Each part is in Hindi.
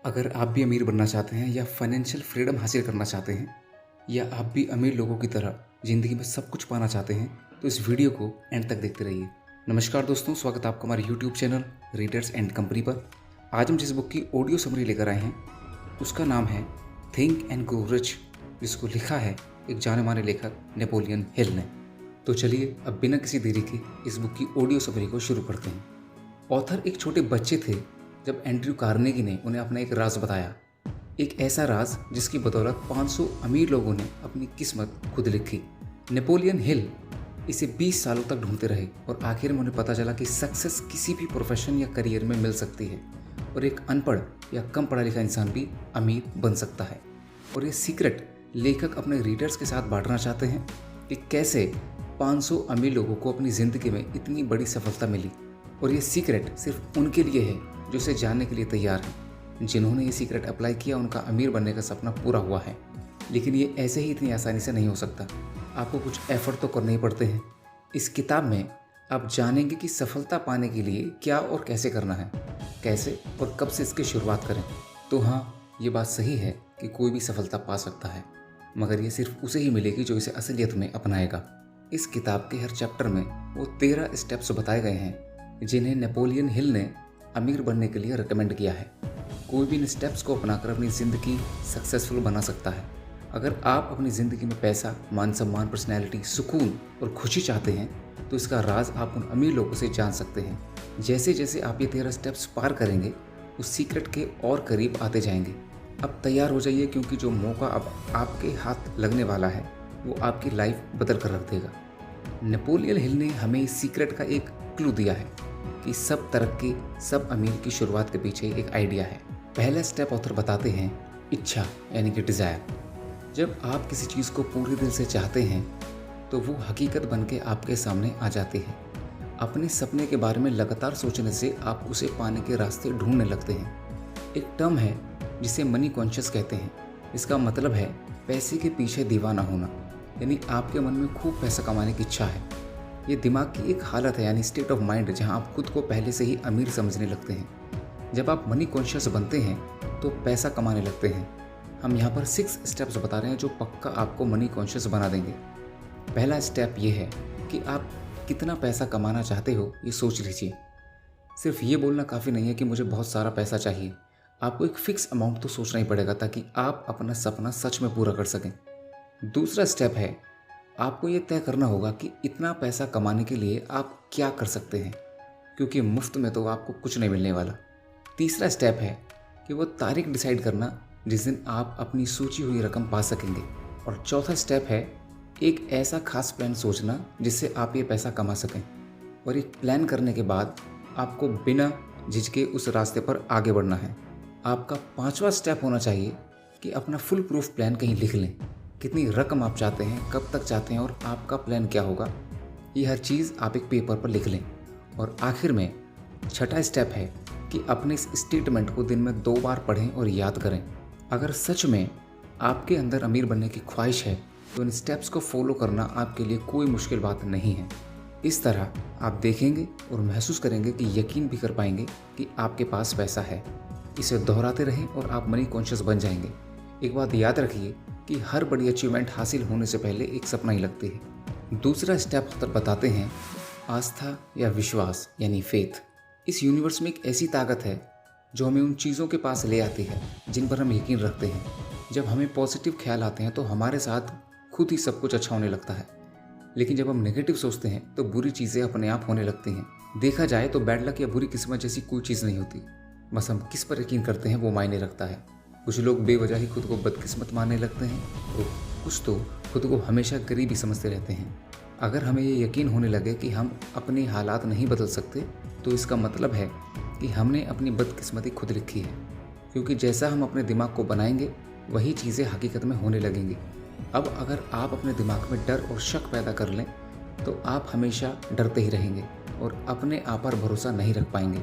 अगर आप भी अमीर बनना चाहते हैं या फाइनेंशियल फ्रीडम हासिल करना चाहते हैं या आप भी अमीर लोगों की तरह ज़िंदगी में सब कुछ पाना चाहते हैं तो इस वीडियो को एंड तक देखते रहिए। नमस्कार दोस्तों, स्वागत है आपका हमारे YouTube channel readers and company पर। आज हम जिस बुक की ऑडियो समरी लेकर आए हैं उसका नाम है थिंक एंड ग्रो रिच, जिसको लिखा है एक जाने माने लेखक नेपोलियन हिल ने। तो चलिए अब बिना किसी देरी के इस बुक की ऑडियो समरी को शुरू करते हैं। ऑथर एक छोटे बच्चे थे जब एंड्रयू कार्नेगी ने उन्हें अपना एक राज बताया, एक ऐसा राज जिसकी बदौलत 500 अमीर लोगों ने अपनी किस्मत खुद लिखी। नेपोलियन हिल इसे 20 सालों तक ढूंढते रहे और आखिर में उन्हें पता चला कि सक्सेस किसी भी प्रोफेशन या करियर में मिल सकती है और एक अनपढ़ या कम पढ़ा लिखा इंसान भी अमीर बन सकता है। और ये सीक्रेट लेखक अपने रीडर्स के साथ बांटना चाहते हैं कि कैसे 500 अमीर लोगों को अपनी ज़िंदगी में इतनी बड़ी सफलता मिली। और ये सीक्रेट सिर्फ उनके लिए है जो इसे जानने के लिए तैयार हैं। जिन्होंने ये सीक्रेट अप्लाई किया उनका अमीर बनने का सपना पूरा हुआ है। लेकिन ये ऐसे ही इतनी आसानी से नहीं हो सकता, आपको कुछ एफर्ट तो करने ही पड़ते हैं। इस किताब में आप जानेंगे कि सफलता पाने के लिए क्या और कैसे करना है, कैसे और कब से इसकी शुरुआत करें। तो हाँ, ये बात सही है कि कोई भी सफलता पा सकता है, मगर ये सिर्फ उसे ही मिलेगी जो इसे असलियत में अपनाएगा। इस किताब के हर चैप्टर में वो 13 स्टेप्स बताए गए हैं जिन्हें नेपोलियन हिल ने अमीर बनने के लिए रिकमेंड किया है। कोई भी इन स्टेप्स को अपनाकर अपनी ज़िंदगी सक्सेसफुल बना सकता है। अगर आप अपनी ज़िंदगी में पैसा, मान सम्मान, पर्सनैलिटी, सुकून और खुशी चाहते हैं तो इसका राज आप उन अमीर लोगों से जान सकते हैं। जैसे जैसे आप ये 13 स्टेप्स पार करेंगे उस सीक्रेट के और करीब आते जाएंगे। अब तैयार हो जाइए, क्योंकि जो मौका अब आपके हाथ लगने वाला है वो आपकी लाइफ बदल कर रख देगा। नेपोलियन हिल ने हमें इस सीक्रेट का एक क्लू दिया है कि सब तरक्की, सब अमीर की शुरुआत के पीछे एक आइडिया है। पहला स्टेप ऑथर बताते हैं इच्छा, यानी कि डिज़ायर। जब आप किसी चीज़ को पूरे दिल से चाहते हैं तो वो हकीकत बन के आपके सामने आ जाती है। अपने सपने के बारे में लगातार सोचने से आप उसे पाने के रास्ते ढूंढने लगते हैं। एक टर्म है जिसे मनी कॉन्शियस कहते हैं। इसका मतलब है पैसे के पीछे दीवाना होना, यानी आपके मन में खूब पैसा कमाने की इच्छा है। ये दिमाग की एक हालत है, यानी स्टेट ऑफ माइंड, जहां आप खुद को पहले से ही अमीर समझने लगते हैं। जब आप मनी कॉन्शियस बनते हैं तो पैसा कमाने लगते हैं। हम यहाँ पर 6 स्टेप्स बता रहे हैं जो पक्का आपको मनी कॉन्शियस बना देंगे। पहला स्टेप ये है कि आप कितना पैसा कमाना चाहते हो ये सोच लीजिए। सिर्फ ये बोलना काफ़ी नहीं है कि मुझे बहुत सारा पैसा चाहिए। आपको एक फिक्स अमाउंट तो सोचना ही पड़ेगा ताकि आप अपना सपना सच में पूरा कर सकें। दूसरा स्टेप है, आपको ये तय करना होगा कि इतना पैसा कमाने के लिए आप क्या कर सकते हैं, क्योंकि मुफ्त में तो आपको कुछ नहीं मिलने वाला। तीसरा स्टेप है कि वो तारीख डिसाइड करना जिस दिन आप अपनी सोची हुई रकम पा सकेंगे। और चौथा स्टेप है एक ऐसा खास प्लान सोचना जिससे आप ये पैसा कमा सकें। और एक प्लान करने के बाद आपको बिना झिझके उस रास्ते पर आगे बढ़ना है। आपका 5वां स्टेप होना चाहिए कि अपना फुल प्रूफ प्लान कहीं लिख लें। कितनी रकम आप चाहते हैं, कब तक चाहते हैं और आपका प्लान क्या होगा, ये हर चीज़ आप एक पेपर पर लिख लें। और आखिर में छठा स्टेप है कि अपने इस स्टेटमेंट को दिन में 2 बार पढ़ें और याद करें। अगर सच में आपके अंदर अमीर बनने की ख्वाहिश है तो इन स्टेप्स को फॉलो करना आपके लिए कोई मुश्किल बात नहीं है। इस तरह आप देखेंगे और महसूस करेंगे कि यकीन भी कर पाएंगे कि आपके पास पैसा है। इसे दोहराते रहें और आप मनी कॉन्शियस बन जाएंगे। एक बात याद रखिए कि हर बड़ी अचीवमेंट हासिल होने से पहले एक सपना ही लगती है। दूसरा स्टेप ऑथर बताते हैं आस्था या विश्वास, यानी फेथ। इस यूनिवर्स में एक ऐसी ताकत है जो हमें उन चीज़ों के पास ले आती है जिन पर हम यकीन रखते हैं। जब हमें पॉजिटिव ख्याल आते हैं तो हमारे साथ खुद ही सब कुछ अच्छा होने लगता है, लेकिन जब हम नेगेटिव सोचते हैं तो बुरी चीज़ें अपने आप होने लगती हैं। देखा जाए तो बैड लक या बुरी किस्मत जैसी कोई चीज़ नहीं होती, बस हम किस पर यकीन करते हैं वो मायने रखता है। कुछ लोग बेवजह ही खुद को बदकिस्मत मानने लगते हैं और कुछ तो खुद को हमेशा गरीब ही समझते रहते हैं। अगर हमें ये यकीन होने लगे कि हम अपने हालात नहीं बदल सकते तो इसका मतलब है कि हमने अपनी बदकिस्मती खुद लिखी है, क्योंकि जैसा हम अपने दिमाग को बनाएंगे वही चीज़ें हकीकत में होने लगेंगी। अब अगर आप अपने दिमाग में डर और शक पैदा कर लें तो आप हमेशा डरते ही रहेंगे और अपने आप पर भरोसा नहीं रख पाएंगे।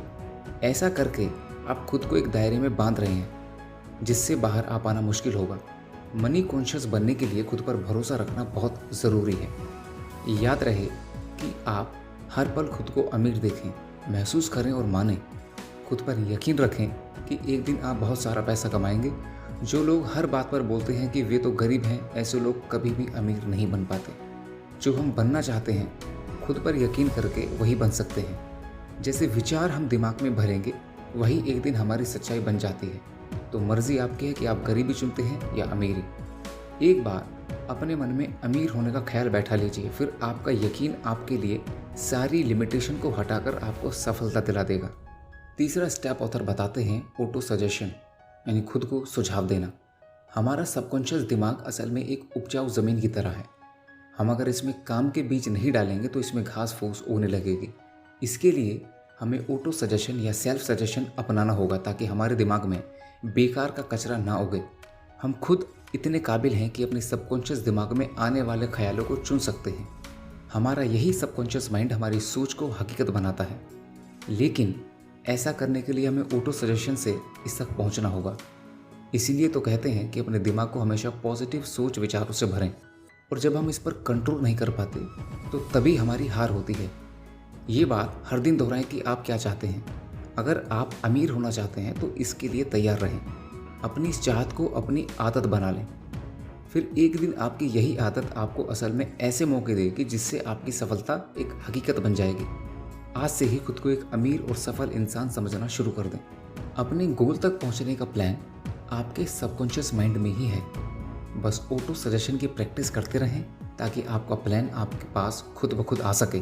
ऐसा करके आप खुद को एक दायरे में बांध रहे हैं जिससे बाहर आ पाना मुश्किल होगा। मनी कॉन्शियस बनने के लिए खुद पर भरोसा रखना बहुत ज़रूरी है। याद रहे कि आप हर पल खुद को अमीर देखें, महसूस करें और मानें। खुद पर यकीन रखें, कि एक दिन आप बहुत सारा पैसा कमाएंगे। जो लोग हर बात पर बोलते हैं कि वे तो गरीब हैं, ऐसे लोग कभी भी अमीर नहीं बन पाते। जो हम बनना चाहते हैं, खुद पर यकीन करके वही बन सकते हैं। जैसे विचार हम दिमाग में भरेंगे, वही एक दिन हमारी सच्चाई बन जाती है। तो मर्जी आपकी है कि आप गरीबी चुनते हैं या अमीरी। एक बार अपने मन में अमीर होने का ख्याल बैठा लीजिए, फिर आपका यकीन आपके लिए सारी लिमिटेशन को हटाकर आपको सफलता दिला देगा। तीसरा स्टेप ऑथर बताते हैं ऑटो सजेशन, यानी खुद को सुझाव देना। हमारा सबकॉन्शियस दिमाग असल में एक उपजाऊ ज़मीन की तरह है। हम अगर इसमें काम के बीज नहीं डालेंगे तो इसमें घास फूस उगने लगेगी। इसके लिए हमें ऑटो सजेशन या सेल्फ सजेशन अपनाना होगा, ताकि हमारे दिमाग में बेकार का कचरा ना उगे। हम खुद इतने काबिल हैं कि अपने सबकॉन्शियस दिमाग में आने वाले ख्यालों को चुन सकते हैं। हमारा यही सबकॉन्शियस माइंड हमारी सोच को हकीकत बनाता है। लेकिन ऐसा करने के लिए हमें ऑटो सजेशन से इस तक पहुंचना होगा। इसीलिए तो कहते हैं कि अपने दिमाग को हमेशा पॉजिटिव सोच विचारों से भरें, और जब हम इस पर कंट्रोल नहीं कर पाते तो तभी हमारी हार होती है। ये बात हर दिन दोहराएं कि आप क्या चाहते हैं। अगर आप अमीर होना चाहते हैं तो इसके लिए तैयार रहें। अपनी इस चाहत को अपनी आदत बना लें। फिर एक दिन आपकी यही आदत आपको असल में ऐसे मौके देगी जिससे आपकी सफलता एक हकीकत बन जाएगी। आज से ही खुद को एक अमीर और सफल इंसान समझना शुरू कर दें। अपने गोल तक पहुंचने का प्लान आपके सबकॉन्शियस माइंड में ही है। बस ऑटो सजेशन की प्रैक्टिस करते रहें ताकि आपका प्लान आपके पास खुद ब खुद आ सके।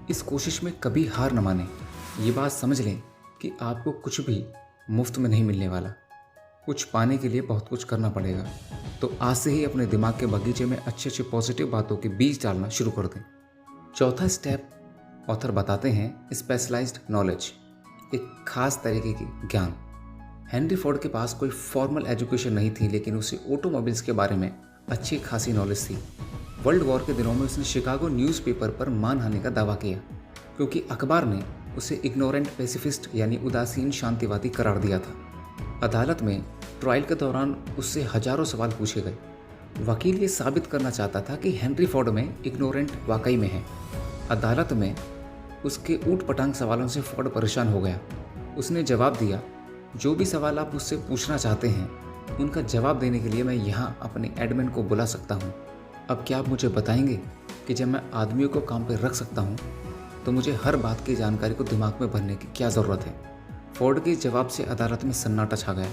इस कोशिश में कभी हार न मानें। ये बात समझ लें कि आपको कुछ भी मुफ्त में नहीं मिलने वाला। कुछ पाने के लिए बहुत कुछ करना पड़ेगा। तो आज से ही अपने दिमाग के बगीचे में अच्छे अच्छे पॉजिटिव बातों के बीज डालना शुरू कर दें। चौथा स्टेप ऑथर बताते हैं स्पेशलाइज्ड नॉलेज, एक खास तरीके की ज्ञान। हेनरी फोर्ड के पास कोई फॉर्मल एजुकेशन नहीं थी, लेकिन उसे ऑटोमोबाइल्स के बारे में अच्छी खासी नॉलेज थी। वर्ल्ड वॉर के दिनों में उसने शिकागो न्यूज़पेपर पर मानहानि का दावा किया, क्योंकि अखबार ने उसे इग्नोरेंट पैसिफिस्ट यानी उदासीन शांतिवादी करार दिया था। अदालत में ट्रायल के दौरान उससे हजारों सवाल पूछे गए। वकील ये साबित करना चाहता था कि हेनरी फोर्ड में इग्नोरेंट वाकई में है। अदालत में उसके ऊट पटांग सवालों से फोर्ड परेशान हो गया। उसने जवाब दिया, जो भी सवाल आप मुझसे पूछना चाहते हैं उनका जवाब देने के लिए मैं यहाँ अपने एडमिन को बुला सकता हूँ। अब क्या आप मुझे बताएंगे कि जब मैं आदमियों को काम पर रख सकता हूँ तो मुझे हर बात की जानकारी को दिमाग में भरने की क्या ज़रूरत है। फोर्ड के जवाब से अदालत में सन्नाटा छा गया।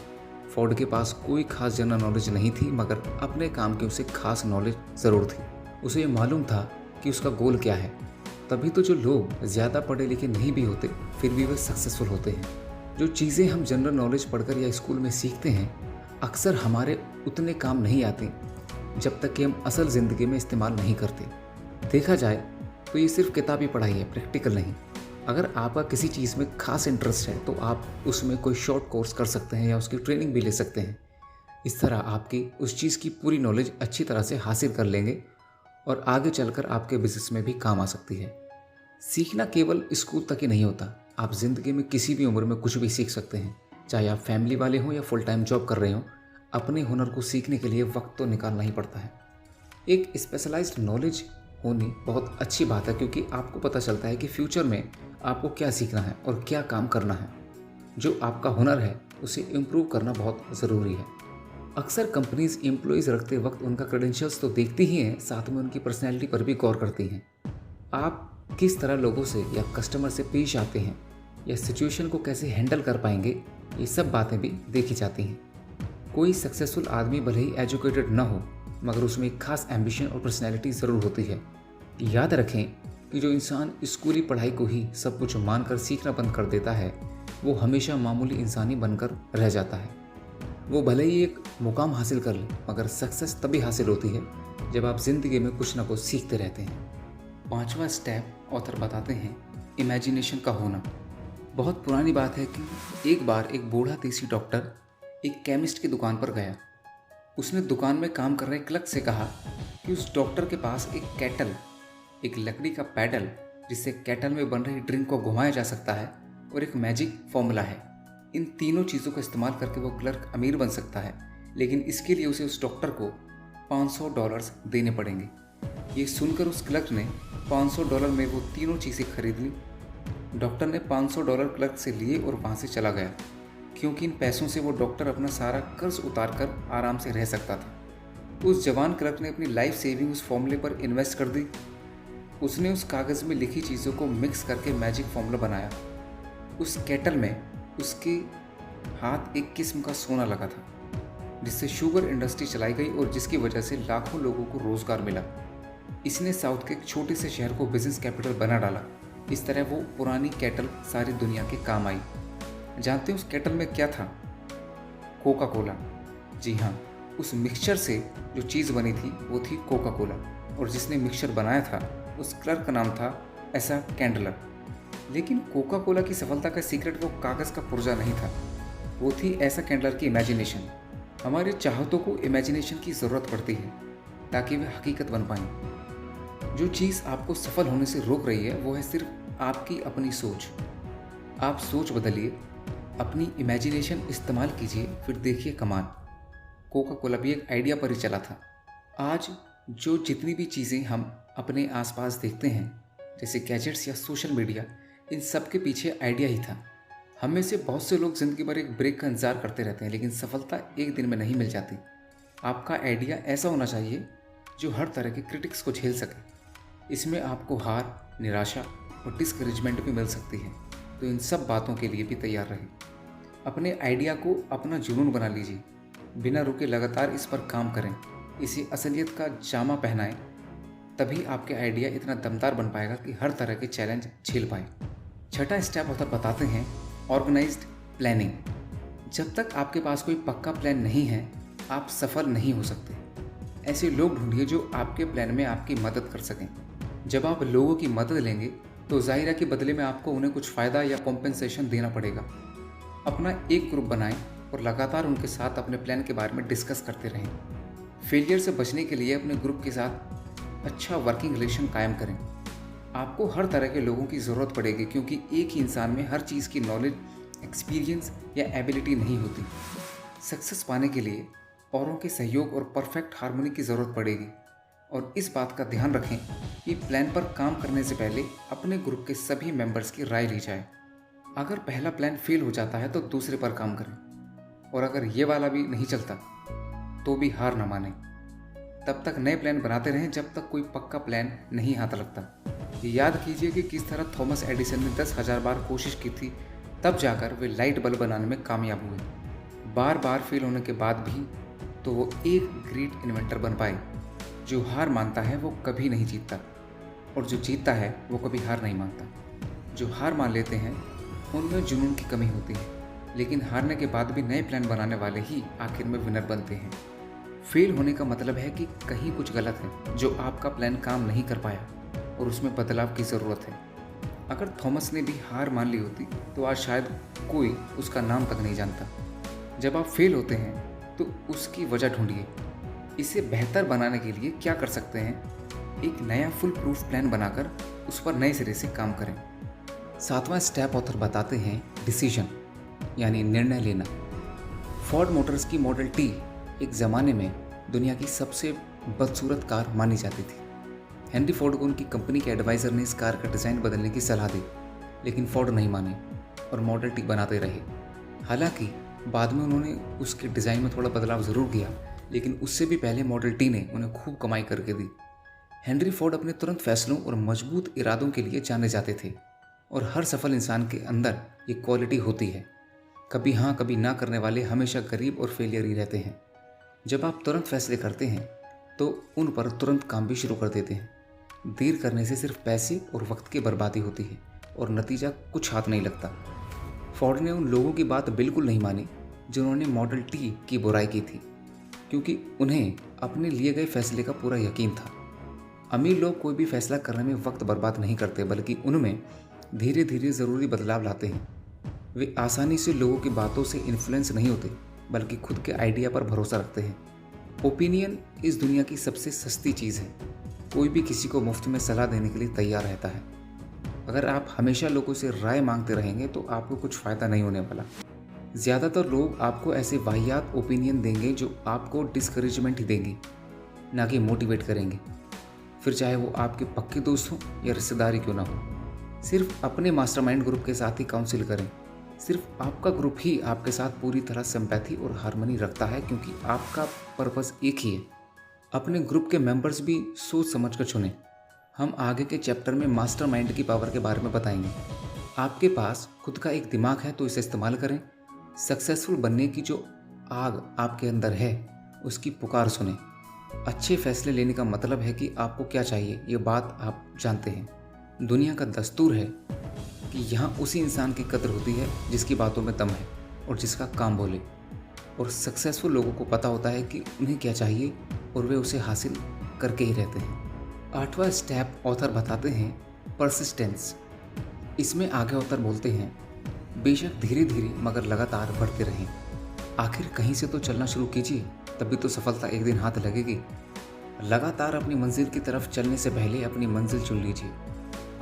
फोर्ड के पास कोई खास जनरल नॉलेज नहीं थी, मगर अपने काम की उसे खास नॉलेज ज़रूर थी। उसे ये मालूम था कि उसका गोल क्या है। तभी तो जो लोग ज़्यादा पढ़े लिखे नहीं भी होते फिर भी वे सक्सेसफुल होते हैं। जो चीज़ें हम जनरल नॉलेज पढ़कर या स्कूल में सीखते हैं अक्सर हमारे उतने काम नहीं आते जब तक कि हम असल ज़िंदगी में इस्तेमाल नहीं करते। देखा जाए तो ये सिर्फ किताबी पढ़ाई है, प्रैक्टिकल नहीं। अगर आपका किसी चीज़ में खास इंटरेस्ट है तो आप उसमें कोई शॉर्ट कोर्स कर सकते हैं या उसकी ट्रेनिंग भी ले सकते हैं। इस तरह आपकी उस चीज़ की पूरी नॉलेज अच्छी तरह से हासिल कर लेंगे और आगे चलकर आपके बिजनेस में भी काम आ सकती है। सीखना केवल स्कूल तक ही नहीं होता। आप ज़िंदगी में किसी भी उम्र में कुछ भी सीख सकते हैं, चाहे आप फैमिली वाले हों या फुल टाइम जॉब कर रहे हों। अपने हुनर को सीखने के लिए वक्त तो निकालना ही पड़ता है। एक स्पेशलाइज्ड नॉलेज होनी बहुत अच्छी बात है, क्योंकि आपको पता चलता है कि फ्यूचर में आपको क्या सीखना है और क्या काम करना है। जो आपका हुनर है उसे इम्प्रूव करना बहुत ज़रूरी है। अक्सर कंपनीज एम्प्लॉयज़ रखते वक्त उनका क्रेडेंशियल्स तो देखती ही हैं, साथ में उनकी पर्सनैलिटी पर भी गौर करती हैं। आप किस तरह लोगों से या कस्टमर से पेश आते हैं या सिचुएशन को कैसे हैंडल कर पाएंगे, ये सब बातें भी देखी जाती हैं। कोई सक्सेसफुल आदमी भले ही एजुकेटेड ना हो, मगर उसमें एक खास एम्बिशन और पर्सनैलिटी ज़रूर होती है। याद रखें कि जो इंसान स्कूली पढ़ाई को ही सब कुछ मानकर सीखना बंद कर देता है वो हमेशा मामूली इंसानी बनकर रह जाता है। वो भले ही एक मुकाम हासिल कर ले, मगर सक्सेस तभी हासिल होती है जब आप ज़िंदगी में कुछ ना कुछ सीखते रहते हैं। पांचवा स्टेप ऑथर बताते हैं इमेजिनेशन का होना। बहुत पुरानी बात है कि एक बार एक बूढ़ा देसी डॉक्टर एक केमिस्ट की दुकान पर गया। उसने दुकान में काम कर रहे क्लर्क से कहा कि उस डॉक्टर के पास एक केटल, एक लकड़ी का पैडल जिससे केटल में बन रही ड्रिंक को घुमाया जा सकता है, और एक मैजिक फॉर्मूला है। इन तीनों चीज़ों का इस्तेमाल करके वो क्लर्क अमीर बन सकता है, लेकिन इसके लिए उसे उस डॉक्टर को $500 देने पड़ेंगे। ये सुनकर उस क्लर्क ने $500 में वो तीनों चीज़ें खरीद ली। डॉक्टर ने $500 क्लर्क से लिए और वहाँ से चला गया। क्योंकि इन पैसों से वो डॉक्टर अपना सारा कर्ज उतार कर आराम से रह सकता था। उस जवान क्लर्क ने अपनी लाइफ सेविंग उस फॉर्मूले पर इन्वेस्ट कर दी। उसने उस कागज़ में लिखी चीज़ों को मिक्स करके मैजिक फॉर्मूला बनाया। उस केटल में उसके हाथ एक किस्म का सोना लगा था, जिससे शुगर इंडस्ट्री चलाई गई और जिसकी वजह से लाखों लोगों को रोज़गार मिला। इसने साउथ के एक छोटे से शहर को बिजनेस कैपिटल बना डाला। इस तरह वो पुरानी केटल सारी दुनिया के काम आई। जानते हैं उस केटल में क्या था? Coca Cola. जी हाँ, उस मिक्सचर से जो चीज़ बनी थी वो थी कोका कोला, और जिसने मिक्सचर बनाया था उस क्लर्क का नाम था एसा कैंडलर। लेकिन कोका कोला की सफलता का सीक्रेट वो कागज़ का पुर्जा नहीं था, वो थी एसा कैंडलर की इमेजिनेशन। हमारे चाहतों को इमेजिनेशन की ज़रूरत पड़ती है ताकि वे हकीकत बन पाएँ। जो चीज़ आपको सफल होने से रोक रही है वो है सिर्फ आपकी अपनी सोच। आप सोच बदलिए, अपनी इमेजिनेशन इस्तेमाल कीजिए, फिर देखिए कमाल। कोका कोला भी एक आइडिया पर ही चला था। आज जो जितनी भी चीज़ें हम अपने आसपास देखते हैं, जैसे गैजेट्स या सोशल मीडिया, इन सब के पीछे आइडिया ही था। हम में से बहुत से लोग ज़िंदगी भर एक ब्रेक का इंतज़ार करते रहते हैं, लेकिन सफलता एक दिन में नहीं मिल जाती। आपका आइडिया ऐसा होना चाहिए जो हर तरह के क्रिटिक्स को झेल सके। इसमें आपको हार, निराशा और डिस्करेजमेंट भी मिल सकती है, तो इन सब बातों के लिए भी तैयार रहें। अपने आइडिया को अपना जुनून बना लीजिए, बिना रुके लगातार इस पर काम करें, इसे असलियत का जामा पहनाएं, तभी आपके आइडिया इतना दमदार बन पाएगा कि हर तरह के चैलेंज झेल पाए। छठा स्टेप ऑथर बताते हैं ऑर्गेनाइज्ड प्लानिंग। जब तक आपके पास कोई पक्का प्लान नहीं है, आप सफल नहीं हो सकते। ऐसे लोग ढूंढिए जो आपके प्लान में आपकी मदद कर सकें। जब आप लोगों की मदद लेंगे तो ज़ाहिर है कि बदले में आपको उन्हें कुछ फ़ायदा या कॉम्पेंसेशन देना पड़ेगा। अपना एक ग्रुप बनाएं और लगातार उनके साथ अपने प्लान के बारे में डिस्कस करते रहें। फेलियर से बचने के लिए अपने ग्रुप के साथ अच्छा वर्किंग रिलेशन कायम करें। आपको हर तरह के लोगों की ज़रूरत पड़ेगी, क्योंकि एक ही इंसान में हर चीज़ की नॉलेज, एक्सपीरियंस या एबिलिटी नहीं होती। सक्सेस पाने के लिए औरों के सहयोग और परफेक्ट हार्मनी की ज़रूरत पड़ेगी। और इस बात का ध्यान रखें कि प्लान पर काम करने से पहले अपने ग्रुप के सभी मेंबर्स की राय ली जाए। अगर पहला प्लान फेल हो जाता है तो दूसरे पर काम करें, और अगर ये वाला भी नहीं चलता तो भी हार न मानें। तब तक नए प्लान बनाते रहें जब तक कोई पक्का प्लान नहीं हाथ लगता। याद कीजिए कि किस तरह थॉमस एडिसन ने 10,000 बार कोशिश की थी, तब जाकर वे लाइट बल्ब बनाने में कामयाब हुए। बार बार फेल होने के बाद भी तो वो एक ग्रेट इन्वेंटर बन पाए। जो हार मानता है वो कभी नहीं जीतता, और जो जीतता है वो कभी हार नहीं मानता। जो हार मान लेते हैं उनमें जुनून की कमी होती है, लेकिन हारने के बाद भी नए प्लान बनाने वाले ही आखिर में विनर बनते हैं। फेल होने का मतलब है कि कहीं कुछ गलत है, जो आपका प्लान काम नहीं कर पाया और उसमें बदलाव की ज़रूरत है। अगर थॉमस ने भी हार मान ली होती तो आज शायद कोई उसका नाम तक नहीं जानता। जब आप फेल होते हैं तो उसकी वजह ढूंढिए। इसे बेहतर बनाने के लिए क्या कर सकते हैं? एक नया फुल प्रूफ प्लान बनाकर उस पर नए सिरे से काम करें। 7वां स्टेप ऑथर बताते हैं डिसीजन, यानी निर्णय लेना। फोर्ड मोटर्स की मॉडल टी एक ज़माने में दुनिया की सबसे बदसूरत कार मानी जाती थी। हेनरी फोर्ड को उनकी कंपनी के एडवाइज़र ने इस कार का डिज़ाइन बदलने की सलाह दी, लेकिन फोर्ड नहीं माने और मॉडल टी बनाते रहे। हालांकि बाद में उन्होंने उसके डिज़ाइन में थोड़ा बदलाव ज़रूर किया, लेकिन उससे भी पहले मॉडल टी ने उन्हें खूब कमाई करके दी। हेनरी फोर्ड अपने तुरंत फैसलों और मजबूत इरादों के लिए जाने जाते थे, और हर सफल इंसान के अंदर ये क्वालिटी होती है। कभी हाँ कभी ना करने वाले हमेशा गरीब और फेलियर ही रहते हैं। जब आप तुरंत फैसले करते हैं तो उन पर तुरंत काम भी शुरू कर देते हैं। देर करने से सिर्फ पैसे और वक्त की बर्बादी होती है और नतीजा कुछ हाथ नहीं लगता। फोर्ड ने उन लोगों की बात बिल्कुल नहीं मानी जिन्होंने मॉडल टी की बुराई की थी, क्योंकि उन्हें अपने लिए गए फैसले का पूरा यकीन था। अमीर लोग कोई भी फैसला करने में वक्त बर्बाद नहीं करते, बल्कि उनमें धीरे धीरे ज़रूरी बदलाव लाते हैं। वे आसानी से लोगों की बातों से इन्फ्लुएंस नहीं होते, बल्कि खुद के आइडिया पर भरोसा रखते हैं। ओपिनियन इस दुनिया की सबसे सस्ती चीज़ है। कोई भी किसी को मुफ्त में सलाह देने के लिए तैयार रहता है। अगर आप हमेशा लोगों से राय मांगते रहेंगे तो आपको कुछ फ़ायदा नहीं होने वाला। ज़्यादातर लोग आपको ऐसे वाहियात ओपिनियन देंगे जो आपको डिस्करेजमेंट ही देंगे, ना कि मोटिवेट करेंगे। फिर चाहे वो आपके पक्के दोस्त हों या रिश्तेदारी क्यों ना हो। सिर्फ अपने मास्टरमाइंड ग्रुप के साथ ही काउंसिल करें। सिर्फ आपका ग्रुप ही आपके साथ पूरी तरह सिंपैथी और हार्मनी रखता है, क्योंकि आपका पर्पस एक ही है। अपने ग्रुप के मेंबर्स भी सोच समझ कर चुनें। हम आगे के चैप्टर में मास्टरमाइंड की पावर के बारे में बताएंगे। आपके पास खुद का एक दिमाग है तो इसे इस्तेमाल करें। सक्सेसफुल बनने की जो आग आपके अंदर है उसकी पुकार सुने। अच्छे फैसले लेने का मतलब है कि आपको क्या चाहिए, ये बात आप जानते हैं। दुनिया का दस्तूर है कि यहाँ उसी इंसान की कदर होती है जिसकी बातों में दम है और जिसका काम बोले। और सक्सेसफुल लोगों को पता होता है कि उन्हें क्या चाहिए और वे उसे हासिल करके ही रहते हैं। 8वां स्टेप ऑथर बताते हैं परसिस्टेंस। इसमें आगे ऑथर बोलते हैं, बेशक धीरे धीरे मगर लगातार बढ़ते रहें। आखिर कहीं से तो चलना शुरू कीजिए, तभी तो सफलता एक दिन हाथ लगेगी। लगातार अपनी मंजिल की तरफ चलने से पहले अपनी मंजिल चुन लीजिए।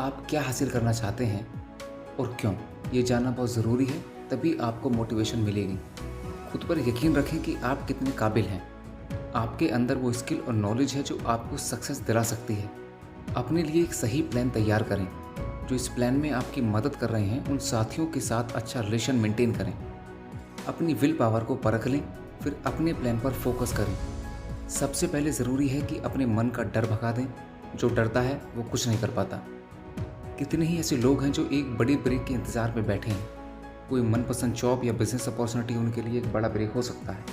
आप क्या हासिल करना चाहते हैं और क्यों, ये जानना बहुत ज़रूरी है, तभी आपको मोटिवेशन मिलेगी। खुद पर यकीन रखें कि आप कितने काबिल हैं। आपके अंदर वो स्किल और नॉलेज है जो आपको सक्सेस दिला सकती है। अपने लिए एक सही प्लान तैयार करें। जो इस प्लान में आपकी मदद कर रहे हैं उन साथियों के साथ अच्छा रिलेशन मेंटेन करें। अपनी विल पावर को परख लें, फिर अपने प्लान पर फोकस करें। सबसे पहले ज़रूरी है कि अपने मन का डर भगा दें। जो डरता है वो कुछ नहीं कर पाता। कितने ही ऐसे लोग हैं जो एक बड़ी ब्रेक के इंतज़ार में बैठे हैं। कोई मनपसंद जॉब या बिजनेस अपॉर्चुनिटी उनके लिए एक बड़ा ब्रेक हो सकता है,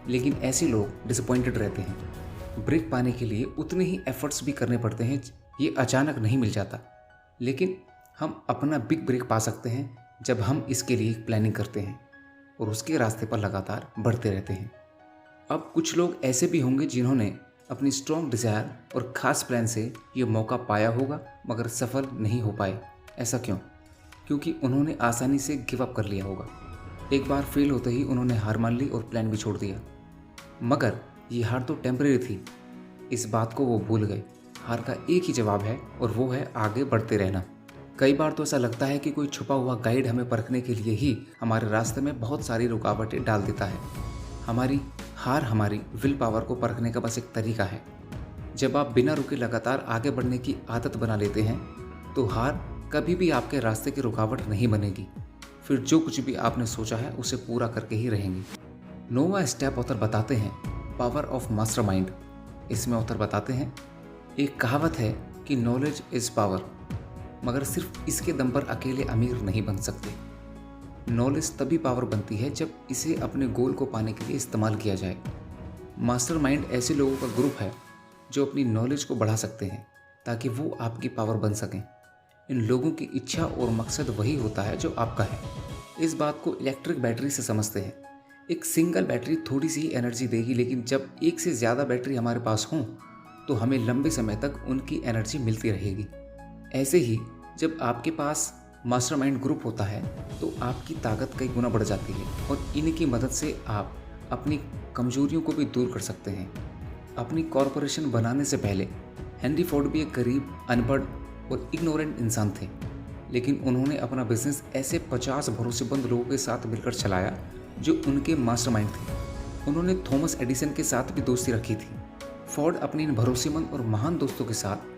लेकिन ऐसे लोग डिसअपॉइंटेड रहते हैं। ब्रेक पाने के लिए उतने ही एफर्ट्स भी करने पड़ते हैं। ये अचानक नहीं मिल जाता, लेकिन हम अपना बिग ब्रेक पा सकते हैं जब हम इसके लिए प्लानिंग करते हैं और उसके रास्ते पर लगातार बढ़ते रहते हैं। अब कुछ लोग ऐसे भी होंगे जिन्होंने अपनी स्ट्रॉन्ग डिज़ायर और ख़ास प्लान से ये मौका पाया होगा मगर सफल नहीं हो पाए। ऐसा क्यों? क्योंकि उन्होंने आसानी से गिव अप कर लिया होगा। एक बार फेल होते ही उन्होंने हार मान ली और प्लान भी छोड़ दिया। मगर ये हार तो टेम्परेरी थी, इस बात को वो भूल गए। हार का एक ही जवाब है और वो है आगे बढ़ते रहना। कई बार तो ऐसा लगता है कि कोई छुपा हुआ गाइड हमें परखने के लिए ही हमारे रास्ते में बहुत सारी रुकावटें डाल देता है। हमारी हार हमारी विल पावर को परखने का बस एक तरीका है। जब आप बिना रुके लगातार आगे बढ़ने की आदत बना लेते हैं तो हार कभी भी आपके रास्ते की रुकावट नहीं बनेगी। फिर जो कुछ भी आपने सोचा है उसे पूरा करके ही रहेंगे। 9वां स्टेप ऑथर बताते हैं पावर ऑफ मास्टरमाइंड। इसमें ऑथर बताते हैं, एक कहावत है कि नॉलेज इज़ पावर, मगर सिर्फ इसके दम पर अकेले अमीर नहीं बन सकते। नॉलेज तभी पावर बनती है जब इसे अपने गोल को पाने के लिए इस्तेमाल किया जाए। मास्टरमाइंड ऐसे लोगों का ग्रुप है जो अपनी नॉलेज को बढ़ा सकते हैं ताकि वो आपकी पावर बन सकें। इन लोगों की इच्छा और मकसद वही होता है जो आपका है। इस बात को इलेक्ट्रिक बैटरी से समझते हैं। एक सिंगल बैटरी थोड़ी सी एनर्जी देगी, लेकिन जब एक से ज़्यादा बैटरी हमारे पास हों तो हमें लंबे समय तक उनकी एनर्जी मिलती रहेगी। ऐसे ही जब आपके पास मास्टरमाइंड ग्रुप होता है तो आपकी ताकत कई गुना बढ़ जाती है और इनकी मदद से आप अपनी कमजोरियों को भी दूर कर सकते हैं। अपनी कॉरपोरेशन बनाने से पहले हेनरी फोर्ड भी एक गरीब, अनपढ़ और इग्नोरेंट इंसान थे, लेकिन उन्होंने अपना बिजनेस ऐसे 50 भरोसेमंद लोगों के साथ मिलकर चलाया जो उनके मास्टरमाइंड थे। उन्होंने थॉमस एडिसन के साथ भी दोस्ती रखी थी। फोर्ड अपने इन भरोसेमंद और महान दोस्तों के साथ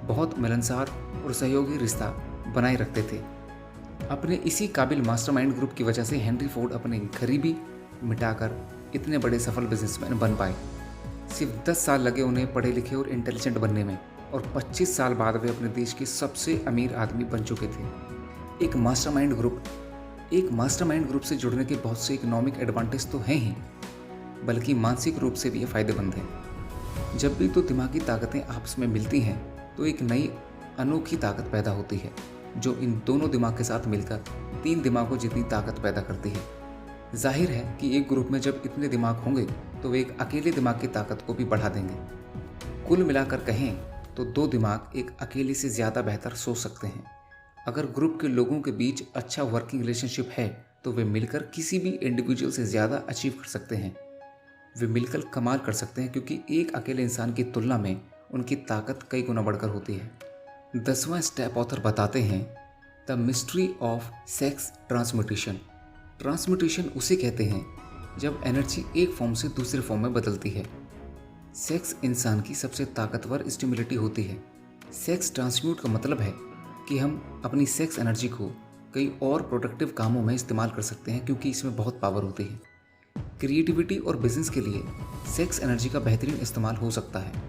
बहुत मिलनसार और सहयोगी रिश्ता बनाए रखते थे। अपने इसी काबिल मास्टरमाइंड ग्रुप की वजह से हेनरी फोर्ड अपनी गरीबी मिटाकर इतने बड़े सफल बिजनेसमैन बन पाए। सिर्फ 10 साल लगे उन्हें पढ़े लिखे और इंटेलिजेंट बनने में, और 25 साल बाद वे अपने देश के सबसे अमीर आदमी बन चुके थे। एक मास्टरमाइंड ग्रुप से जुड़ने के बहुत से इकोनॉमिक एडवांटेज तो हैं ही, बल्कि मानसिक रूप से भी ये फायदेमंद हैं। जब भी दो दिमागी ताकतें आपस में मिलती हैं तो एक नई अनोखी ताकत पैदा होती है जो इन दोनों दिमाग के साथ मिलकर 3 दिमागों जितनी ताकत पैदा करती है। जाहिर है कि एक ग्रुप में जब इतने दिमाग होंगे तो वे एक अकेले दिमाग की ताकत को भी बढ़ा देंगे। कुल मिलाकर कहें तो 2 दिमाग एक अकेले से ज़्यादा बेहतर सोच सकते हैं। अगर ग्रुप के लोगों के बीच अच्छा वर्किंग रिलेशनशिप है तो वे मिलकर किसी भी इंडिविजुअल से ज़्यादा अचीव कर सकते हैं। वे मिलकर कमाल कर सकते हैं क्योंकि एक अकेले इंसान की तुलना में उनकी ताकत कई गुना बढ़कर होती है। 10वां स्टेप ऑथर बताते हैं the mystery of sex transmutation. Transmutation उसे कहते हैं जब एनर्जी एक फॉर्म से दूसरे फॉर्म में बदलती है। सेक्स इंसान की सबसे ताकतवर स्टिमुलेटी होती है। सेक्स ट्रांसम्यूट का मतलब है कि हम अपनी सेक्स एनर्जी को कई और प्रोडक्टिव कामों में इस्तेमाल कर सकते हैं क्योंकि इसमें बहुत पावर होती है। क्रिएटिविटी और बिजनेस के लिए सेक्स एनर्जी का बेहतरीन इस्तेमाल हो सकता है।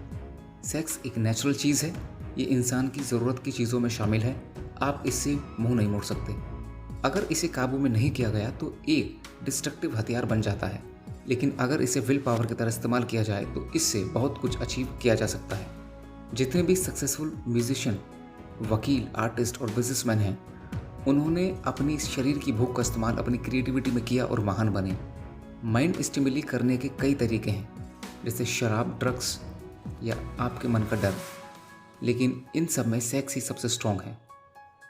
सेक्स एक नेचुरल चीज़ है, ये इंसान की ज़रूरत की चीज़ों में शामिल है, आप इससे मुंह नहीं मोड़ सकते। अगर इसे काबू में नहीं किया गया तो एक डिस्ट्रक्टिव हथियार बन जाता है, लेकिन अगर इसे विल पावर की तरह इस्तेमाल किया जाए तो इससे बहुत कुछ अचीव किया जा सकता है। जितने भी सक्सेसफुल म्यूजिशियन, वकील, आर्टिस्ट और बिजनेसमैन हैं, उन्होंने अपनी शरीर की भूख का इस्तेमाल अपनी क्रिएटिविटी में किया और महान बने। माइंड स्टिमुली करने के कई तरीके हैं, जैसे शराब, ड्रग्स या आपके मन का डर, लेकिन इन सब में सेक्स ही सबसे स्ट्रॉन्ग है।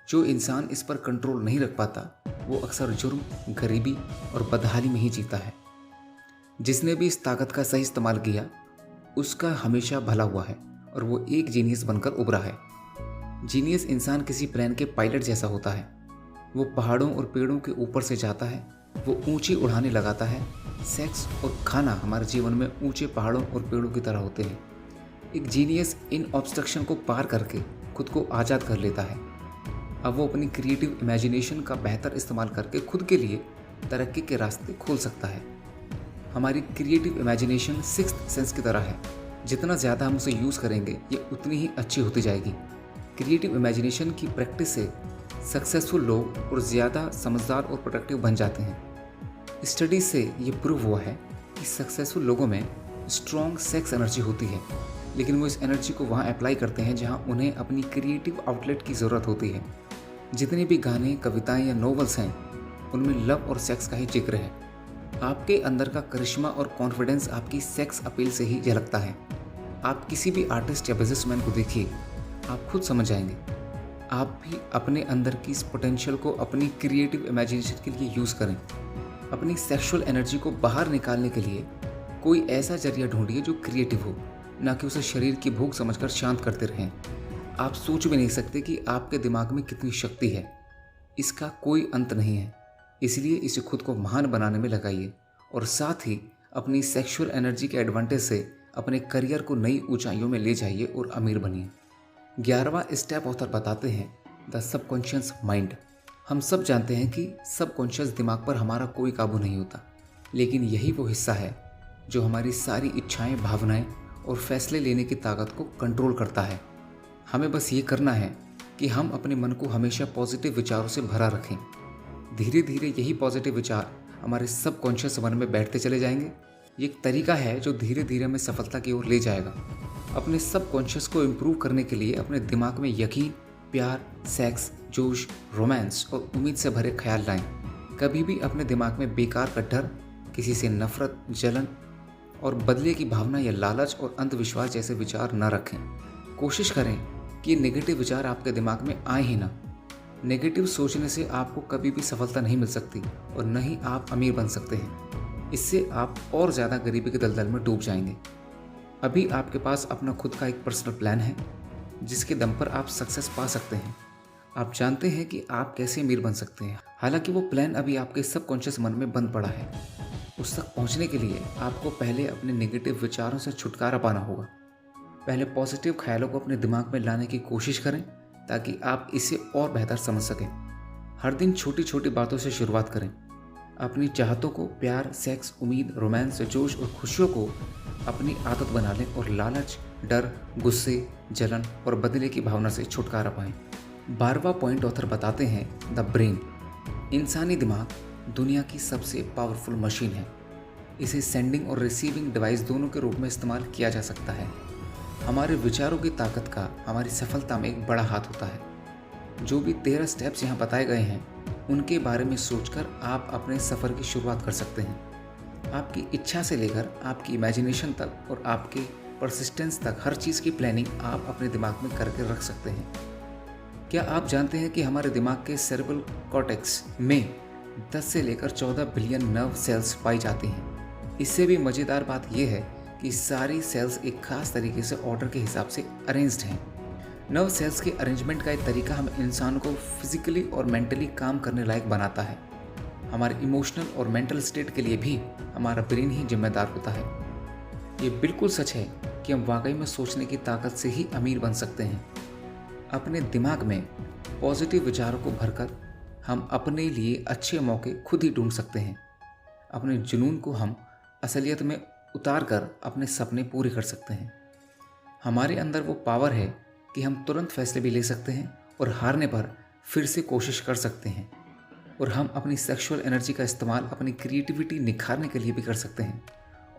जो इंसान इस पर कंट्रोल नहीं रख पाता वो अक्सर जुर्म, गरीबी और बदहाली में ही जीता है। जिसने भी इस ताकत का सही इस्तेमाल किया उसका हमेशा भला हुआ है और वो एक जीनियस बनकर उभरा है। जीनियस इंसान किसी प्लेन के पायलट जैसा होता है। वो पहाड़ों और पेड़ों के ऊपर से जाता है, वो ऊंची उड़ानें लगाता है। सेक्स और खाना हमारे जीवन में ऊंचे पहाड़ों और पेड़ों की तरह होते हैं। एक जीनियस इन ऑब्स्ट्रक्शन को पार करके खुद को आज़ाद कर लेता है। अब वो अपनी क्रिएटिव इमेजिनेशन का बेहतर इस्तेमाल करके खुद के लिए तरक्की के रास्ते खोल सकता है। हमारी क्रिएटिव इमेजिनेशन सिक्स्थ सेंस की तरह है, जितना ज़्यादा हम उसे यूज़ करेंगे ये उतनी ही अच्छी होती जाएगी। क्रिएटिव इमेजिनेशन की प्रैक्टिस से सक्सेसफुल लोग और ज़्यादा समझदार और प्रोडक्टिव बन जाते हैं। स्टडीज से ये प्रूव हुआ है कि सक्सेसफुल लोगों में स्ट्रॉन्ग सेक्स एनर्जी होती है, लेकिन वो इस एनर्जी को वहाँ अप्लाई करते हैं जहाँ उन्हें अपनी क्रिएटिव आउटलेट की ज़रूरत होती है। जितने भी गाने, कविताएं या नॉवेल्स हैं उनमें लव और सेक्स का ही जिक्र है। आपके अंदर का करिश्मा और कॉन्फिडेंस आपकी सेक्स अपील से ही झलकता है। आप किसी भी आर्टिस्ट या बिजनेसमैन को देखिए, आप खुद समझ जाएंगे। आप भी अपने अंदर की इस पोटेंशियल को अपनी क्रिएटिव इमेजिनेशन के लिए यूज़ करें। अपनी सेक्सुअल एनर्जी को बाहर निकालने के लिए कोई ऐसा जरिया ढूंढिए जो क्रिएटिव हो, ना कि उसे शरीर की भूख समझकर शांत करते रहें। आप सोच भी नहीं सकते कि आपके दिमाग में कितनी शक्ति है, इसका कोई अंत नहीं है। इसलिए इसे खुद को महान बनाने में लगाइए और साथ ही अपनी सेक्सुअल एनर्जी के एडवांटेज से अपने करियर को नई ऊंचाइयों में ले जाइए और अमीर बनिए। 11वां स्टेप ऑथर बताते हैं द सबकॉन्शियस माइंड। हम सब जानते हैं कि सबकॉन्शियस दिमाग पर हमारा कोई काबू नहीं होता, लेकिन यही वो हिस्सा है जो हमारी सारी इच्छाएं, भावनाएं और फैसले लेने की ताकत को कंट्रोल करता है। हमें बस ये करना है कि हम अपने मन को हमेशा पॉजिटिव विचारों से भरा रखें। धीरे धीरे यही पॉजिटिव विचार हमारे सबकॉन्शियस मन में बैठते चले जाएंगे। ये एक तरीका है जो धीरे धीरे हमें सफलता की ओर ले जाएगा। अपने सबकॉन्शियस को इम्प्रूव करने के लिए अपने दिमाग में यकीन, प्यार, सेक्स, जोश, रोमांस और उम्मीद से भरे ख्याल लाएं। कभी भी अपने दिमाग में बेकार का डर, किसी से नफरत, जलन और बदले की भावना या लालच और अंधविश्वास जैसे विचार न रखें। कोशिश करें कि नेगेटिव विचार आपके दिमाग में आए ही ना। नेगेटिव सोचने से आपको कभी भी सफलता नहीं मिल सकती और न ही आप अमीर बन सकते हैं। इससे आप और ज़्यादा गरीबी के दलदल में डूब जाएंगे। अभी आपके पास अपना खुद का एक पर्सनल प्लान है जिसके दम पर आप सक्सेस पा सकते हैं। आप जानते हैं कि आप कैसे अमीर बन सकते हैं। हालांकि वो प्लान अभी आपके सबकॉन्शियस मन में बंद पड़ा है। उस तक पहुंचने के लिए आपको पहले अपने नेगेटिव विचारों से छुटकारा पाना होगा। पहले पॉजिटिव ख्यालों को अपने दिमाग में लाने की कोशिश करें ताकि आप इसे और बेहतर समझ सकें। हर दिन छोटी छोटी बातों से शुरुआत करें। अपनी चाहतों को, प्यार, सेक्स, उम्मीद, रोमांस, जोश और खुशियों को अपनी आदत बना लें और लालच, डर, गुस्से, जलन और बदले की भावना से छुटकारा पाएं। 12वां पॉइंट ऑथर बताते हैं द ब्रेन। इंसानी दिमाग दुनिया की सबसे पावरफुल मशीन है। इसे सेंडिंग और रिसीविंग डिवाइस दोनों के रूप में इस्तेमाल किया जा सकता है। हमारे विचारों की ताकत का हमारी सफलता में एक बड़ा हाथ होता है। जो भी 13 स्टेप्स यहाँ बताए गए हैं उनके बारे में सोचकर आप अपने सफ़र की शुरुआत कर सकते हैं। आपकी इच्छा से लेकर आपकी इमेजिनेशन तक और आपके परसिस्टेंस तक हर चीज़ की प्लानिंग आप अपने दिमाग में करके रख सकते हैं। क्या आप जानते हैं कि हमारे दिमाग के सेरेब्रल कॉर्टेक्स में 10 से लेकर 14 बिलियन नर्व सेल्स पाई जाती हैं। इससे भी मज़ेदार बात यह है कि सारी सेल्स एक खास तरीके से ऑर्डर के हिसाब से अरेंज्ड हैं। नर्व सेल्स के अरेंजमेंट का एक तरीका हम इंसान को फिजिकली और मेंटली काम करने लायक बनाता है। हमारे इमोशनल और मेंटल स्टेट के लिए भी हमारा ब्रेन ही जिम्मेदार होता है। ये बिल्कुल सच है कि हम वाकई में सोचने की ताकत से ही अमीर बन सकते हैं। अपने दिमाग में पॉजिटिव विचारों को भरकर हम अपने लिए अच्छे मौके खुद ही ढूंढ सकते हैं। अपने जुनून को हम असलियत में उतार कर अपने सपने पूरे कर सकते हैं। हमारे अंदर वो पावर है कि हम तुरंत फैसले भी ले सकते हैं और हारने पर फिर से कोशिश कर सकते हैं। और हम अपनी सेक्सुअल एनर्जी का इस्तेमाल अपनी क्रिएटिविटी निखारने के लिए भी कर सकते हैं।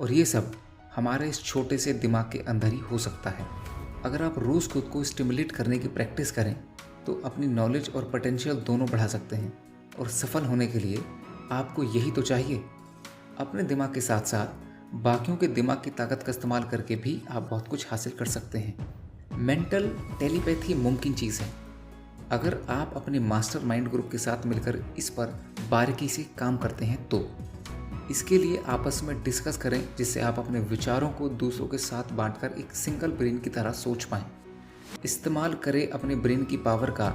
और ये सब हमारे इस छोटे से दिमाग के अंदर ही हो सकता है। अगर आप रोज़ खुद को स्टिमुलेट करने की प्रैक्टिस करें तो अपनी नॉलेज और पोटेंशियल दोनों बढ़ा सकते हैं। और सफल होने के लिए आपको यही तो चाहिए। अपने दिमाग के साथ साथ बाकियों के दिमाग की ताकत का इस्तेमाल करके भी आप बहुत कुछ हासिल कर सकते हैं। मेंटल टेलीपैथी मुमकिन चीज़ है अगर आप अपने मास्टर माइंड ग्रुप के साथ मिलकर इस पर बारीकी से काम करते हैं तो। इसके लिए आपस में डिस्कस करें जिससे आप अपने विचारों को दूसरों के साथ बांटकर एक सिंगल ब्रेन की तरह सोच पाएं। इस्तेमाल करें अपने ब्रेन की पावर का।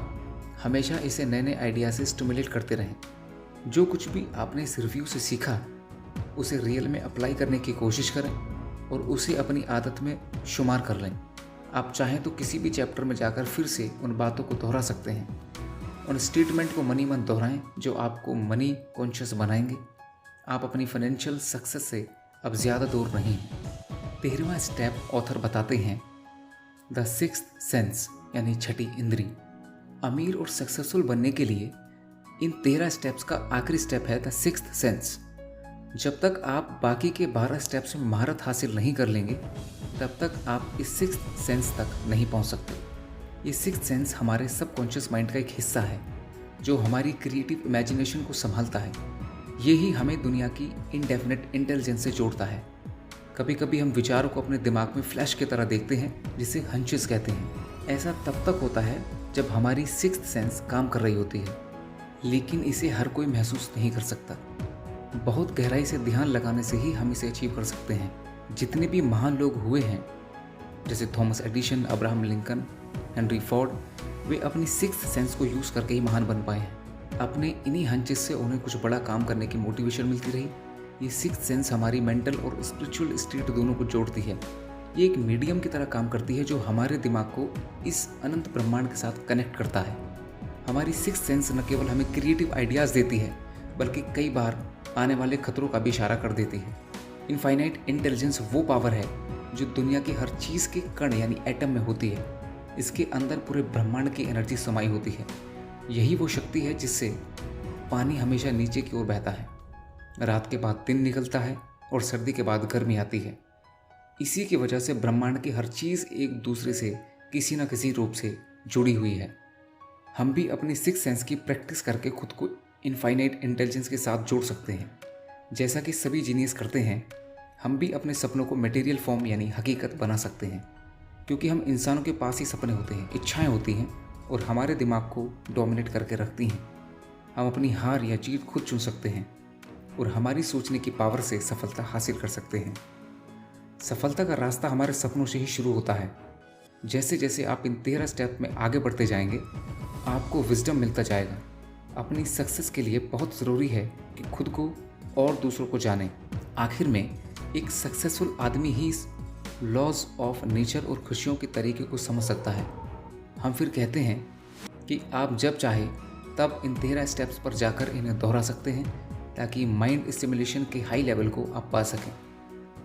हमेशा इसे नए नए आइडिया से स्टिमुलेट करते रहें। जो कुछ भी आपने इस रिव्यू से सीखा उसे रियल में अप्लाई करने की कोशिश करें और उसे अपनी आदत में शुमार कर लें। आप चाहें तो किसी भी चैप्टर में जाकर फिर से उन बातों को दोहरा सकते हैं। उन स्टेटमेंट को मनी मन दोहराएं जो आपको मनी कॉन्शियस बनाएंगे। आप अपनी फाइनेंशियल सक्सेस से अब ज़्यादा दूर नहीं हैं। 13वां स्टेप ऑथर बताते हैं द सिक्स्थ सेंस यानी छठी इंद्री। अमीर और सक्सेसफुल बनने के लिए इन 13 स्टेप्स का आखिरी स्टेप है द सिक्स्थ सेंस। जब तक आप बाकी के 12 स्टेप्स में महारत हासिल नहीं कर लेंगे तब तक आप इस सिक्स्थ सेंस तक नहीं पहुंच सकते। ये सिक्स्थ सेंस हमारे सबकॉन्शियस माइंड का एक हिस्सा है जो हमारी क्रिएटिव इमेजिनेशन को संभालता है। ये ही हमें दुनिया की इनडेफिनेट इंटेलिजेंस से जोड़ता है। कभी कभी हम विचारों को अपने दिमाग में फ्लैश की तरह देखते हैं जिसे हंचेस कहते हैं। ऐसा तब तक होता है जब हमारी सिक्स्थ सेंस काम कर रही होती है, लेकिन इसे हर कोई महसूस नहीं कर सकता। बहुत गहराई से ध्यान लगाने से ही हम इसे अचीव कर सकते हैं। जितने भी महान लोग हुए हैं जैसे Thomas Edison, Abraham Lincoln, Henry Ford, वे अपनी सिक्स्थ सेंस को यूज़ करके ही महान बन पाए हैं। अपने इन्हीं हंचेस से उन्हें कुछ बड़ा काम करने की मोटिवेशन मिलती रही। ये सिक्स्थ सेंस हमारी मेंटल और स्पिरिचुअल स्टेट दोनों को जोड़ती है। ये एक मीडियम की तरह काम करती है जो हमारे दिमाग को इस अनंत ब्रह्मांड के साथ कनेक्ट करता है। हमारी सिक्स्थ सेंस न केवल हमें क्रिएटिव आइडियाज़ देती है बल्कि कई बार आने वाले खतरों का भी इशारा कर देती है। इनफाइनाइट इंटेलिजेंस वो पावर है जो दुनिया की हर चीज़ के कण यानी एटम में होती है। इसके अंदर पूरे ब्रह्मांड की एनर्जी समाई होती है। यही वो शक्ति है जिससे पानी हमेशा नीचे की ओर बहता है, रात के बाद दिन निकलता है और सर्दी के बाद गर्मी आती है। इसी की वजह से ब्रह्मांड की हर चीज़ एक दूसरे से किसी न किसी रूप से जुड़ी हुई है। हम भी अपनी सिक्स्थ सेंस की प्रैक्टिस करके खुद को इनफाइनाइट इंटेलिजेंस के साथ जोड़ सकते हैं। जैसा कि सभी जीनियस करते हैं, हम भी अपने सपनों को मटेरियल फॉर्म यानी हकीकत बना सकते हैं। क्योंकि हम इंसानों के पास ही सपने होते हैं, इच्छाएं होती हैं और हमारे दिमाग को डोमिनेट करके रखती हैं। हम अपनी हार या जीत खुद चुन सकते हैं और हमारी सोचने की पावर से सफलता हासिल कर सकते हैं। सफलता का रास्ता हमारे सपनों से ही शुरू होता है। जैसे जैसे आप इन 13 स्टेप में आगे बढ़ते जाएंगे आपको विजडम मिलता जाएगा। अपनी सक्सेस के लिए बहुत ज़रूरी है कि खुद को और दूसरों को जानें। आखिर में एक सक्सेसफुल आदमी ही लॉज ऑफ नेचर और खुशियों के तरीके को समझ सकता है। हम फिर कहते हैं कि आप जब चाहे तब इन 13 स्टेप्स पर जाकर इन्हें दोहरा सकते हैं ताकि माइंड स्टिमुलेशन के हाई लेवल को आप पा सकें।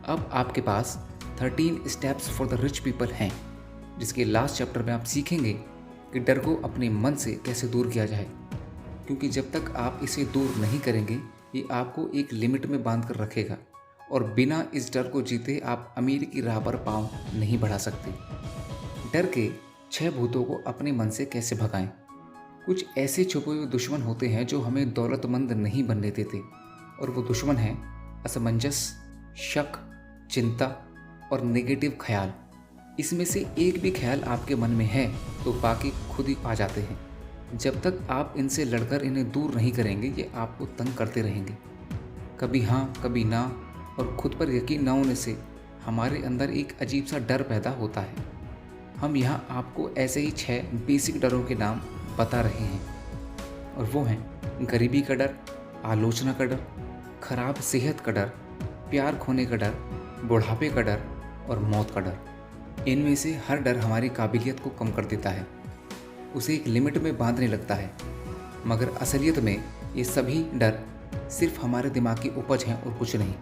अब आपके पास 13 steps for the rich people हैं, जिसके लास्ट चैप्टर में आप सीखेंगे कि डर को अपने मन से कैसे दूर किया जाए। क्योंकि जब तक आप इसे दूर नहीं करेंगे ये आपको एक लिमिट में बांध कर रखेगा और बिना इस डर को जीते आप अमीर की राह पर पाँव नहीं बढ़ा सकते। डर के 6 भूतों को अपने मन से कैसे भगाएं। कुछ ऐसे छुपे हुए दुश्मन होते हैं जो हमें दौलतमंद नहीं बनने देते और वो दुश्मन हैं असमंजस, शक, चिंता और नेगेटिव ख्याल। इसमें से एक भी ख्याल आपके मन में है तो बाकी खुद ही आ जाते हैं। जब तक आप इनसे लड़कर इन्हें दूर नहीं करेंगे ये आपको तंग करते रहेंगे। कभी हाँ कभी ना और खुद पर यकीन ना होने से हमारे अंदर एक अजीब सा डर पैदा होता है। हम यहाँ आपको ऐसे ही 6 बेसिक डरों के नाम बता रहे हैं और वो हैं गरीबी का डर, आलोचना का डर, खराब सेहत का डर, प्यार खोने का डर, बुढ़ापे का डर और मौत का डर। इनमें से हर डर हमारी काबिलियत को कम कर देता है, उसे एक लिमिट में बांधने लगता है। मगर असलियत में ये सभी डर सिर्फ हमारे दिमाग की उपज हैं और कुछ नहीं।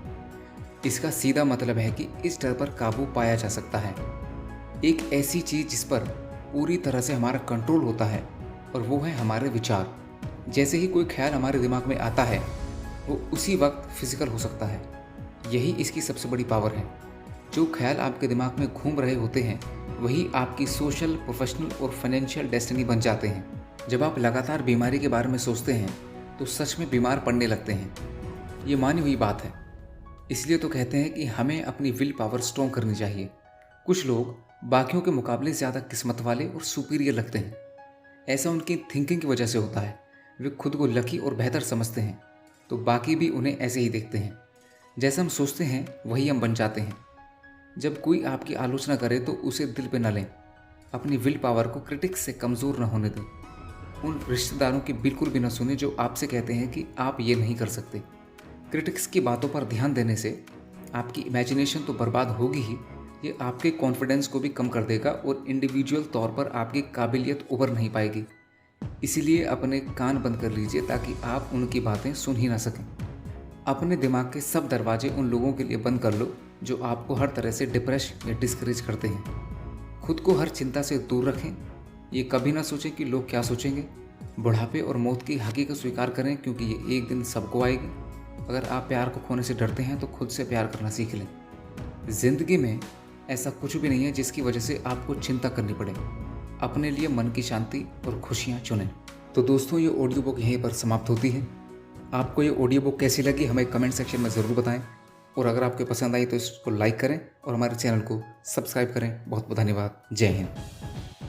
इसका सीधा मतलब है कि इस डर पर काबू पाया जा सकता है। एक ऐसी चीज़ जिस पर पूरी तरह से हमारा कंट्रोल होता है, और वो है हमारे विचार। जैसे ही कोई ख्याल हमारे दिमाग में आता है, वो उसी वक्त फिजिकल हो सकता है। यही इसकी सबसे बड़ी पावर है। जो ख्याल आपके दिमाग में घूम रहे होते हैं, वही आपकी सोशल, प्रोफेशनल और फाइनेंशियल डेस्टिनी बन जाते हैं। जब आप लगातार बीमारी के बारे में सोचते हैं, तो सच में बीमार पड़ने लगते हैं। ये मानी हुई बात है। इसलिए तो कहते हैं कि हमें अपनी विल पावर स्ट्रॉन्ग करनी चाहिए। कुछ लोग बाकियों के मुकाबले ज़्यादा किस्मत वाले और सुपीरियर लगते हैं। ऐसा उनकी थिंकिंग की वजह से होता है। वे खुद को लकी और बेहतर समझते हैं, तो बाकी भी उन्हें ऐसे ही देखते हैं। जैसा हम सोचते हैं वही हम बन जाते हैं। जब कोई आपकी आलोचना करे तो उसे दिल पे न लें। अपनी विल पावर को क्रिटिक्स से कमज़ोर न होने दें। उन रिश्तेदारों की बिल्कुल भी न सुने जो आपसे कहते हैं कि आप ये नहीं कर सकते। क्रिटिक्स की बातों पर ध्यान देने से आपकी इमेजिनेशन तो बर्बाद होगी ही, ये आपके कॉन्फिडेंस को भी कम कर देगा और इंडिविजुअल तौर पर आपकी काबिलियत उभर नहीं पाएगी। इसीलिए अपने कान बंद कर लीजिए ताकि आप उनकी बातें सुन ही ना सकें। अपने दिमाग के सब दरवाजे उन लोगों के लिए बंद कर लो जो आपको हर तरह से डिप्रेस या डिस्करेज करते हैं। खुद को हर चिंता से दूर रखें। ये कभी ना सोचें कि लोग क्या सोचेंगे। बुढ़ापे और मौत की हकीकत स्वीकार करें, क्योंकि ये एक दिन सबको आएगी। अगर आप प्यार को खोने से डरते हैं तो खुद से प्यार करना सीख लें। जिंदगी में ऐसा कुछ भी नहीं है जिसकी वजह से आपको चिंता करनी पड़े। अपने लिए मन की शांति और खुशियाँ चुनें। तो दोस्तों, ये ऑडियो बुक यहीं पर समाप्त होती है। आपको ये ऑडियो बुक कैसी लगी हमें कमेंट सेक्शन में ज़रूर बताएं, और अगर आपको पसंद आई तो इसको लाइक करें और हमारे चैनल को सब्सक्राइब करें। बहुत बहुत धन्यवाद। जय हिंद।